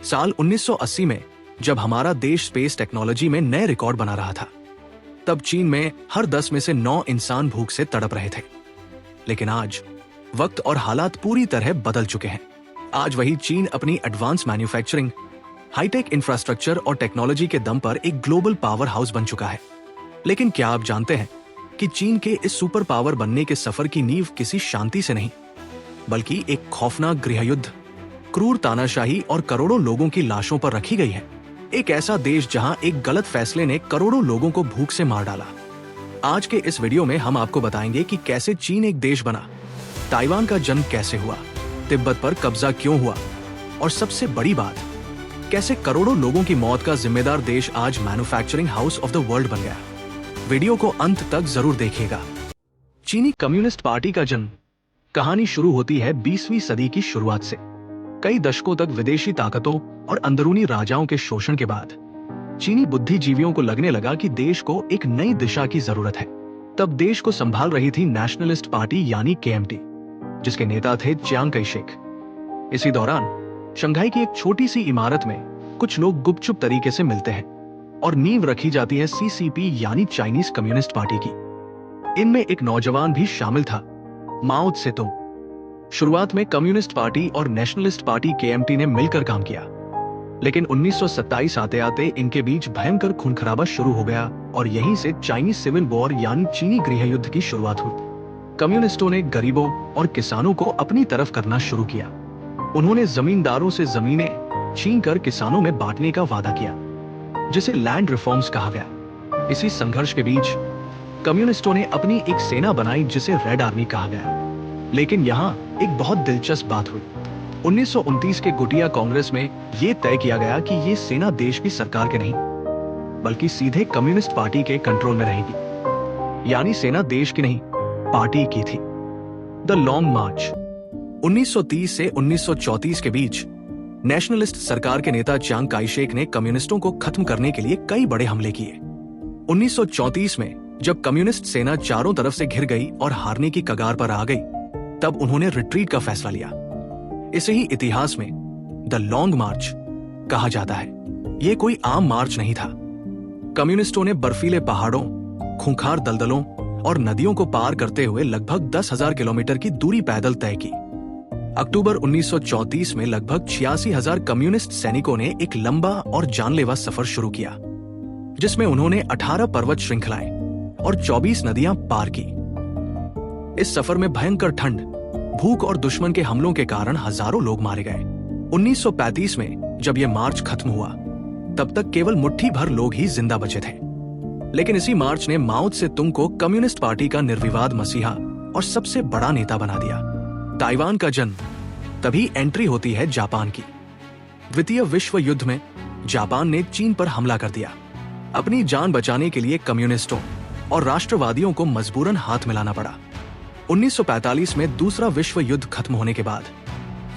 साल 1980 में जब हमारा देश स्पेस टेक्नोलॉजी में नए रिकॉर्ड बना रहा था, तब चीन में हर 10 में से 9 इंसान भूख से तड़प रहे थे। लेकिन आज वक्त और हालात पूरी तरह बदल चुके हैं। आज वही चीन अपनी एडवांस मैन्युफैक्चरिंग, हाईटेक इंफ्रास्ट्रक्चर और टेक्नोलॉजी के दम पर एक ग्लोबल पावर हाउस बन चुका है। लेकिन क्या आप जानते हैं कि चीन के इस सुपर पावर बनने के सफर की नींव किसी शांति से नहीं, बल्कि एक खौफनाक गृहयुद्ध, क्रूर तानाशाही और करोड़ों लोगों की लाशों पर रखी गई है। एक ऐसा देश जहां एक गलत फैसले ने करोड़ों लोगों को भूख से मार डाला। आज के इस वीडियो में हम आपको बताएंगे कि कैसे चीन एक देश बना, ताइवान का जन्म कैसे हुआ, तिब्बत पर कब्जा क्यों हुआ, और सबसे बड़ी बात, कैसे करोड़ों लोगों की मौत का जिम्मेदार देश आज manufacturing house of the world बन गया। वीडियो को अंत तक जरूर देखिएगा। चीनी कम्युनिस्ट पार्टी का जन्म। कहानी शुरू होती है 20वीं सदी की शुरुआत से। कई दशकों तक विदेशी ताकतों और अंदरूनी राजाओं के शोषण के बाद चीनी बुद्धिजीवियों को लगने लगा कि देश को एक नई दिशा की जरूरत है। तब देश को संभाल रही थी नेशनलिस्ट पार्टी यानी KMT, जिसके नेता थे चियांग काई शेक। इसी दौरान शंघाई की एक छोटी सी इमारत में कुछ लोग गुपचुप तरीके से मिलते हैं और नींव रखी जाती है CCP यानी चाइनीज कम्युनिस्ट पार्टी की। इनमें एक नौजवान भी शामिल था, माओ त्से-तुंग। शुरुआत में कम्युनिस्ट पार्टी और नेशनलिस्ट पार्टी KMT ने मिलकर काम किया, लेकिन 1927 आते आते इनके बीच भयंकर खून-खराबा शुरू हो गया और यहीं से चाइनीज सिविल वॉर यानी चीनी गृहयुद्ध की शुरुआत हुई। कम्युनिस्टों ने गरीबों और किसानों को अपनी तरफ करना शुरू किया। उन्होंने जमींदारों से जमीनें छीनकर किसानों में बांटने का वादा किया, जिसे लैंड रिफॉर्म्स कहा गया। इसी संघर्ष के बीच कम्युनिस्टों ने अपनी एक सेना बनाई जिसे रेड आर्मी कहा गया। लेकिन यहाँ एक बहुत दिलचस्प बात हुई। 1929 के गुटिया कांग्रेस में यह तय किया गया कि ये सेना देश की सरकार के नहीं, बल्कि सीधे कम्युनिस्ट पार्टी के कंट्रोल में रहेगी। यानी सेना देश की नहीं, पार्टी की थी। द लॉन्ग मार्च। 1930 से 1934 के बीच नेशनलिस्ट सरकार के नेता चियांग काई शेक ने कम्युनिस्टों को खत्म करने के लिए कई बड़े हमले किए। 1934 में जब कम्युनिस्ट सेना चारों तरफ से घिर गई और हारने की कगार पर आ गई, तब उन्होंने रिट्रीट का फैसला लिया। इसे ही इतिहास में द लॉन्ग मार्च कहा जाता है। ये कोई आम मार्च नहीं था। कम्युनिस्टों ने बर्फीले पहाड़ों, खूंखार दलदलों और नदियों को पार करते हुए लगभग 10,000 किलोमीटर की दूरी पैदल तय की। अक्टूबर 1934 में लगभग 86,000 कम्युनिस्ट सैनिकों ने एक लंबा और जानलेवा सफर शुरू किया, जिसमें उन्होंने 18 पर्वत श्रृंखलाएं और 24 नदियां पार की। इस सफर में भयंकर ठंड, भूख और दुश्मन के हमलों के कारण हजारों लोग मारे गए। 1935 में जब यह मार्च खत्म हुआ, तब तक केवल मुट्ठी भर लोग ही जिंदा बचे थे। लेकिन इसी मार्च ने माओ त्से-तुंग को कम्युनिस्ट पार्टी का निर्विवाद मसीहा और सबसे बड़ा नेता बना दिया। ताइवान का जन्म। तभी एंट्री होती है जापान की। द्वितीय विश्व युद्ध में जापान ने चीन पर हमला कर दिया। अपनी जान बचाने के लिए कम्युनिस्टों और राष्ट्रवादियों को मजबूरन हाथ मिलाना पड़ा। 1945 में दूसरा विश्व युद्ध खत्म होने के बाद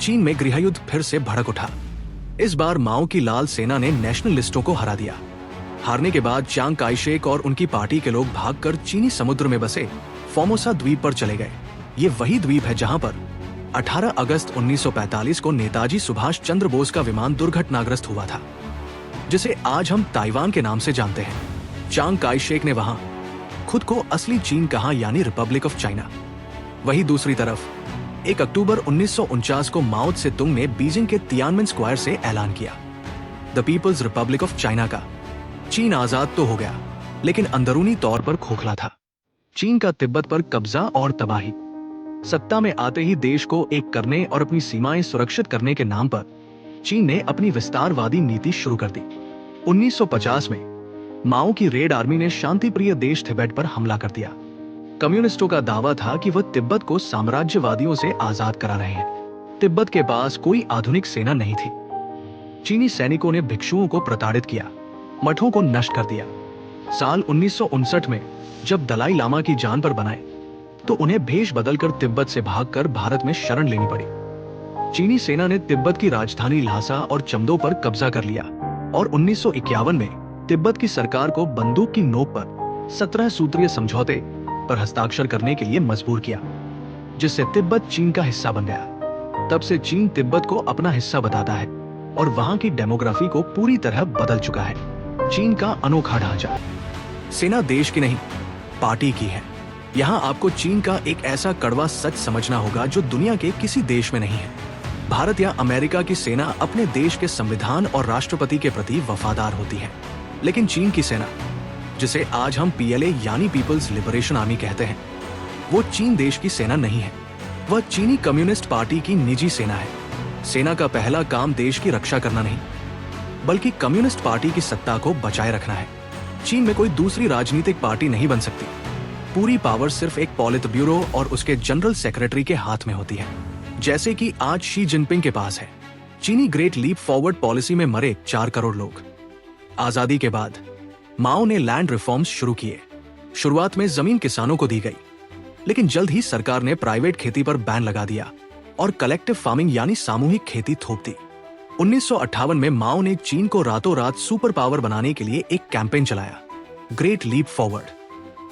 चीन में गृहयुद्ध फिर से भड़क उठा। इस बार माओ की लाल सेना ने नेशनलिस्टों को हरा दिया। हारने के बाद चियांग काई शेक और उनकी पार्टी के लोग भागकर चीनी समुद्र में बसे फोमोसा द्वीप पर चले गए। ये वही द्वीप है जहां पर 18 अगस्त 1945 को नेताजी सुभाष चंद्र बोस का विमान दुर्घटनाग्रस्त हुआ था, जिसे आज हम ताइवान के नाम से जानते हैं। चियांग काई शेक ने वहां खुद को असली चीन कहा, यानी रिपब्लिक ऑफ चाइना। वही दूसरी तरफ 1 अक्टूबर 1949 को माओ त्से-तुंग ने बीजिंग के तियानमेन स्क्वायर से ऐलान किया, the People's Republic of China का। चीन आजाद तो हो गया, लेकिन अंदरूनी तौर पर खोखला था। चीन का तिब्बत पर कब्जा और तबाही। सत्ता में आते ही देश को एक करने और अपनी सीमाएं सुरक्षित करने के नाम पर चीन ने अपनी विस्तारवादी नीति शुरू कर दी। 1950 में माओ की रेड आर्मी ने शांतिप्रिय देश तिब्बत पर हमला कर दिया। कम्युनिस्टों का दावा था कि वह तिब्बत को साम्राज्यवादियों से आजाद करा रहे हैं। तिब्बत के पास कोई आधुनिक सेना नहीं थी। चीनी सैनिकों ने भिक्षुओं को प्रताड़ित किया, मठों को नष्ट कर दिया। साल 1959 में जब दलाई लामा की जान पर बनाए, तो उन्हें भेष बदलकर तिब्बत से भागकर भारत में शरण लेनी पड़ी। चीनी सेना ने तिब्बत की राजधानी ल्हासा और चमदो पर कब्जा कर लिया और 1951 में तिब्बत की सरकार को बंदूक की नोक पर 17 सूत्रीय समझौते पर हस्ताक्षर करने के लिए मजबूर किया, जिससे तिब्बत चीन का हिस्सा बन गया। तब से चीन तिब्बत को अपना हिस्सा बताता है, और वहां की डेमोग्राफी को पूरी तरह बदल चुका है। चीन का अनोखा ढांचा। सेना देश की नहीं, पार्टी की है। यहाँ आपको चीन का एक ऐसा कड़वा सच समझना होगा जो दुनिया के किसी देश में नहीं है। भारत या अमेरिका की सेना अपने देश के संविधान और राष्ट्रपति के प्रति वफादार होती है, लेकिन चीन की सेना, जिसे आज हम PLA यानी पीपल्स लिबरेशन आर्मी कहते हैं, वो चीन देश की सेना नहीं है। वह चीनी कम्युनिस्ट पार्टी की निजी सेना है। सेना का पहला काम देश की रक्षा करना नहीं, बल्कि कम्युनिस्ट पार्टी की सत्ता को बचाए रखना है। चीन में कोई दूसरी राजनीतिक पार्टी नहीं बन सकती। पूरी पावर सिर्फ एक पॉलिट ब्यूरो और उसके जनरल सेक्रेटरी के हाथ में होती है, जैसे कि आज शी जिनपिंग के पास है। चीनी ग्रेट लीप फॉरवर्ड पॉलिसी में मरे 4 करोड़ लोग। आजादी के बाद माओ ने लैंड रिफॉर्म्स शुरू किए। शुरुआत में जमीन किसानों को दी गई, लेकिन जल्द ही सरकार ने प्राइवेट खेती पर बैन लगा दिया और कलेक्टिव फार्मिंग यानी सामूहिक खेती थोप दी। 1958 में माओ ने चीन को रातों रात सुपर पावर बनाने के लिए एक कैंपेन चलाया, ग्रेट लीप फॉरवर्ड।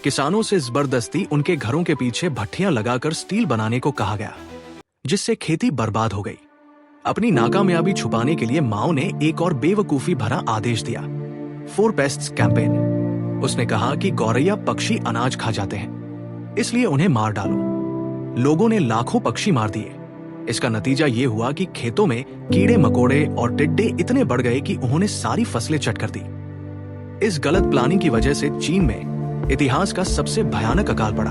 किसानों से जबरदस्ती उनके घरों के पीछे भट्टियां लगाकर स्टील बनाने को कहा गया, जिससे खेती बर्बाद हो गई। अपनी नाकामयाबी छुपाने के लिए माओ ने एक और बेवकूफी भरा आदेश दिया, 4 पेस्ट्स कैंपेन। उसने कहा कि गौरैया पक्षी अनाज खा जाते हैं, इसलिए उन्हें मार डालो। लोगों ने लाखों पक्षी मार दिए। इसका नतीजा ये हुआ कि खेतों में कीड़े मकोड़े और टिड्डे इतने बढ़ गए कि उन्होंने सारी फसलें चट कर दी। इस गलत प्लानिंग की वजह से चीन में इतिहास का सबसे भयानक अकाल पड़ा।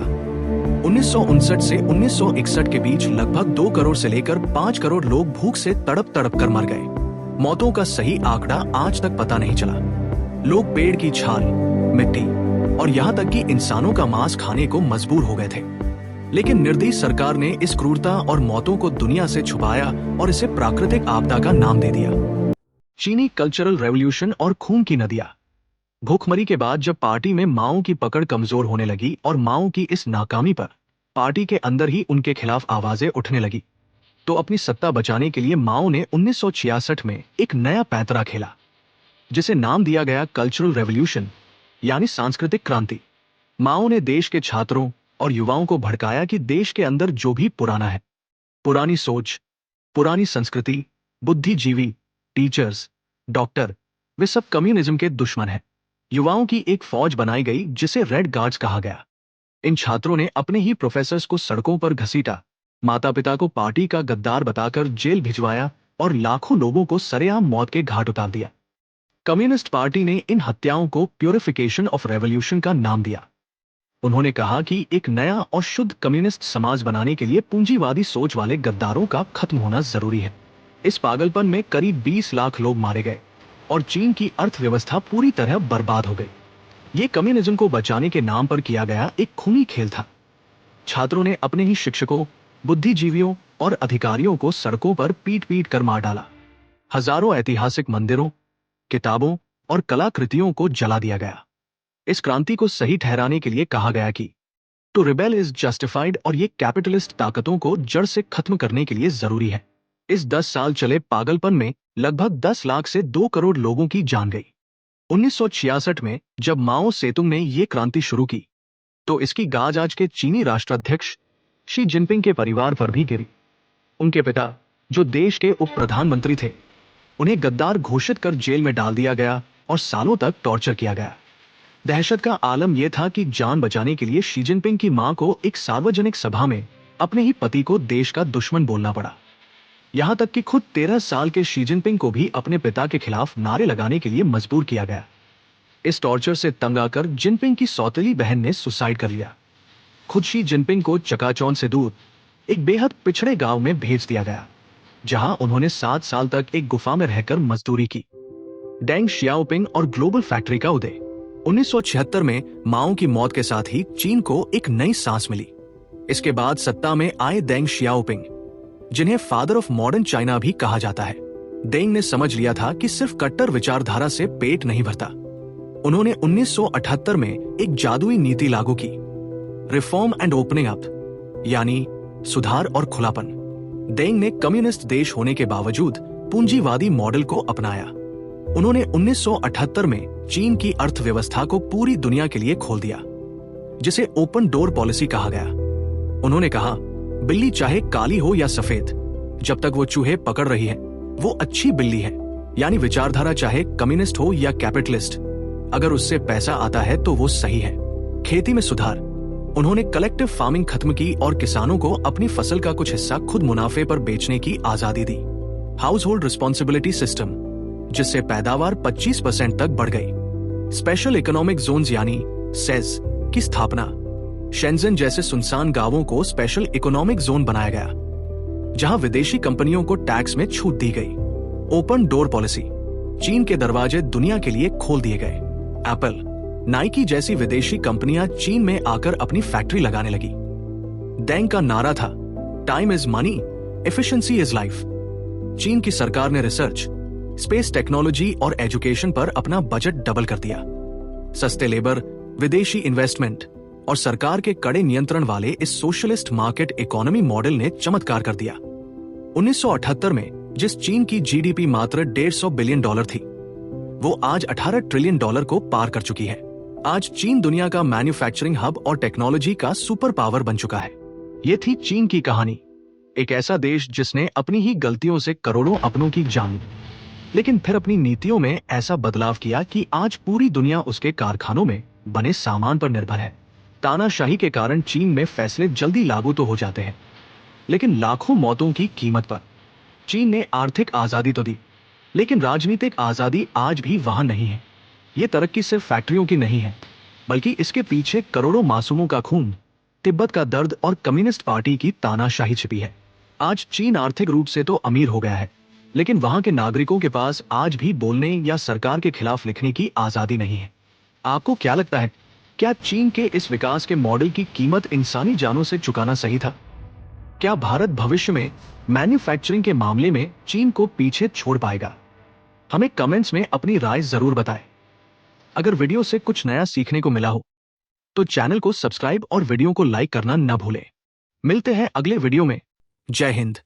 1959 से 1961 के बीच लगभग 2 करोड़ से लेकर 5 करोड़ लोग भूख से तड़प तड़प कर मर गए। मौतों का सही आंकड़ा आज तक पता नहीं चला। लोग पेड़ की छाल, मिट्टी और यहाँ तक कि इंसानों का मांस खाने को मजबूर हो गए थे। लेकिन निर्दयी सरकार ने इस क्रूरता और मौतों को दुनिया से छुपाया और इसे प्राकृतिक आपदा का नाम दे दिया। चीनी कल्चरल रेवोल्यूशन और खून की नदियां। भूखमरी के बाद जब पार्टी में माओ की पकड़ कमजोर होने लगी और माओ की इस नाकामी पर पार्टी के अंदर ही उनके खिलाफ आवाजें उठने लगी, तो अपनी सत्ता बचाने के लिए माओ ने 1966 में एक नया पैंतरा खेला, जिसे नाम दिया गया कल्चरल रेवोल्यूशन यानी सांस्कृतिक क्रांति। माओ ने देश के छात्रों और युवाओं को भड़काया कि देश के अंदर जो भी पुराना है, पुरानी सोच, पुरानी संस्कृति, बुद्धिजीवी, टीचर्स, डॉक्टर, वे सब कम्युनिज्म के दुश्मन हैं। युवाओं की एक फौज बनाई गई जिसे रेड गार्ड्स कहा गया। इन छात्रों ने अपने ही प्रोफेसर्स को सड़कों पर घसीटा, माता पिता को पार्टी का गद्दार बताकर जेल भिजवाया और लाखों लोगों को सरेआम मौत के घाट उतार दिया। कम्युनिस्ट पार्टी ने इन हत्याओं को प्यूरिफिकेशन ऑफ रेवोल्यूशन का नाम दिया। उन्होंने कहा कि एक नया और शुद्ध कम्युनिस्ट समाज बनाने के लिए पूंजीवादी सोच वाले गद्दारों का खत्म होना जरूरी है। इस पागलपन में करीब 20 लाख लोग मारे गए और चीन की अर्थव्यवस्था पूरी तरह बर्बाद हो गई। ये कम्युनिज्म को बचाने के नाम पर किया गया एक खूनी खेल था। छात्रों ने अपने ही शिक्षकों, बुद्धिजीवियों और अधिकारियों को सड़कों पर पीट पीट कर मार डाला। हजारों ऐतिहासिक मंदिरों, किताबों और कलाकृतियों को जला दिया गया। इस क्रांति को सही ठहराने के लिए कहा गया कि टू रिबेल इज जस्टिफाइड और ये कैपिटलिस्ट ताकतों को जड़ से खत्म करने के लिए जरूरी है। इस 10 साल चले पागलपन में लगभग 10 लाख से 2 करोड़ लोगों की जान गई। 1966 में जब माओ सेतुंग ने ये क्रांति शुरू की, तो इसकी गाज आज के चीनी राष्ट्राध्यक्ष शी जिनपिंग के परिवार पर भी गिरी। उनके पिता, जो देश के उप प्रधानमंत्री थे, उन्हें गद्दार घोषित कर जेल में डाल दिया गया और सालों तक टॉर्चर किया गया। दहशत का आलम यह था कि जान बचाने के लिए शी जिनपिंग की मां को एक सार्वजनिक सभा में अपने ही पति को देश का दुश्मन बोलना पड़ा। यहां तक कि खुद 13 साल के शी जिनपिंग को भी अपने पिता के खिलाफ नारे लगाने के लिए मजबूर किया गया। इस टॉर्चर से तंग आकर जिनपिंग की सौतेली बहन ने सुसाइड कर लिया। खुद शी जिनपिंग को चकाचौंध से दूर एक बेहद पिछड़े गांव में भेज दिया गया, जहां उन्होंने 7 साल तक एक गुफा में रहकर मजदूरी की। डेंग शियाओपिंग और ग्लोबल फैक्ट्री का उदय। 1976 में माओ की मौत के साथ ही चीन को एक नई सांस मिली। इसके बाद सत्ता में आए डेंग शियाओपिंग, जिन्हें फादर ऑफ मॉडर्न चाइना भी कहा जाता है। डेंग ने समझ लिया था कि सिर्फ कट्टर विचारधारा से पेट नहीं भरता। उन्होंने 1978 में एक जादुई नीति लागू की, रिफॉर्म एंड ओपनिंग अप, यानी सुधार और खुलापन। डेंग ने कम्युनिस्ट देश होने के बावजूद पूंजीवादी मॉडल को अपनाया। उन्होंने 1978 में चीन की अर्थव्यवस्था को पूरी दुनिया के लिए खोल दिया, जिसे ओपन डोर पॉलिसी कहा गया। उन्होंने कहा, बिल्ली चाहे काली हो या सफेद, जब तक वो चूहे पकड़ रही है, वो अच्छी बिल्ली है। यानी विचारधारा चाहे कम्युनिस्ट हो या कैपिटलिस्ट, अगर उससे पैसा आता है तो वो सही है। खेती में सुधार, उन्होंने कलेक्टिव फार्मिंग खत्म की और किसानों को अपनी फसल का कुछ हिस्सा खुद मुनाफे पर बेचने की आजादी दी। हाउस होल्ड रिस्पॉन्सिबिलिटी सिस्टम, जिससे पैदावार 25% तक बढ़ गई। स्पेशल इकोनॉमिक जोन्स यानी सेज की स्थापना, शेंजन जैसे सुनसान गांवों को स्पेशल इकोनॉमिक जोन बनाया गया, जहां विदेशी कंपनियों को टैक्स में छूट दी गई। ओपन डोर पॉलिसी, चीन के दरवाजे दुनिया के लिए खोल दिए गए। एप्पल, नाइकी जैसी विदेशी कंपनियां चीन में आकर अपनी फैक्ट्री लगाने लगी। डेंग का नारा था, time is money, efficiency is life. चीन की सरकार ने रिसर्च, स्पेस टेक्नोलॉजी और एजुकेशन पर अपना बजट डबल कर दिया। सस्ते लेबर, विदेशी इन्वेस्टमेंट और सरकार के कड़े नियंत्रण वाले इस सोशलिस्ट मार्केट इकोनॉमी मॉडल ने चमत्कार कर दिया। 1978 में जिस चीन की जीडीपी मात्र $150 बिलियन थी, वो आज $18 ट्रिलियन को पार कर चुकी है। आज चीन दुनिया का मैन्युफैक्चरिंग हब और टेक्नोलॉजी का सुपर पावर बन चुका है। ये थी चीन की कहानी, एक ऐसा देश जिसने अपनी ही गलतियों से करोड़ों अपनों की जान ली, लेकिन फिर अपनी नीतियों में ऐसा बदलाव किया कि आज पूरी दुनिया उसके कारखानों में बने सामान पर निर्भर है। तानाशाही के कारण चीन में फैसले जल्दी लागू तो हो जाते हैं, लेकिन लाखों मौतों की कीमत पर। चीन ने आर्थिक आजादी तो दी, लेकिन राजनीतिक आजादी आज भी वहां नहीं है। ये तरक्की सिर्फ फैक्ट्रियों की नहीं है, बल्कि इसके पीछे करोड़ों मासूमों का खून, तिब्बत का दर्द और कम्युनिस्ट पार्टी की तानाशाही छिपी है। आज चीन आर्थिक रूप से तो अमीर हो गया है, लेकिन वहां के नागरिकों के पास आज भी बोलने या सरकार के खिलाफ लिखने की आजादी नहीं है। आपको क्या लगता है, क्या चीन के इस विकास के मॉडल की कीमत इंसानी जानों से चुकाना सही था? क्या भारत भविष्य में मैन्युफैक्चरिंग के मामले में चीन को पीछे छोड़ पाएगा? हमें कमेंट्स में अपनी राय जरूर बताएं। अगर वीडियो से कुछ नया सीखने को मिला हो तो चैनल को सब्सक्राइब और वीडियो को लाइक करना न भूलें। मिलते हैं अगले वीडियो में। जय हिंद।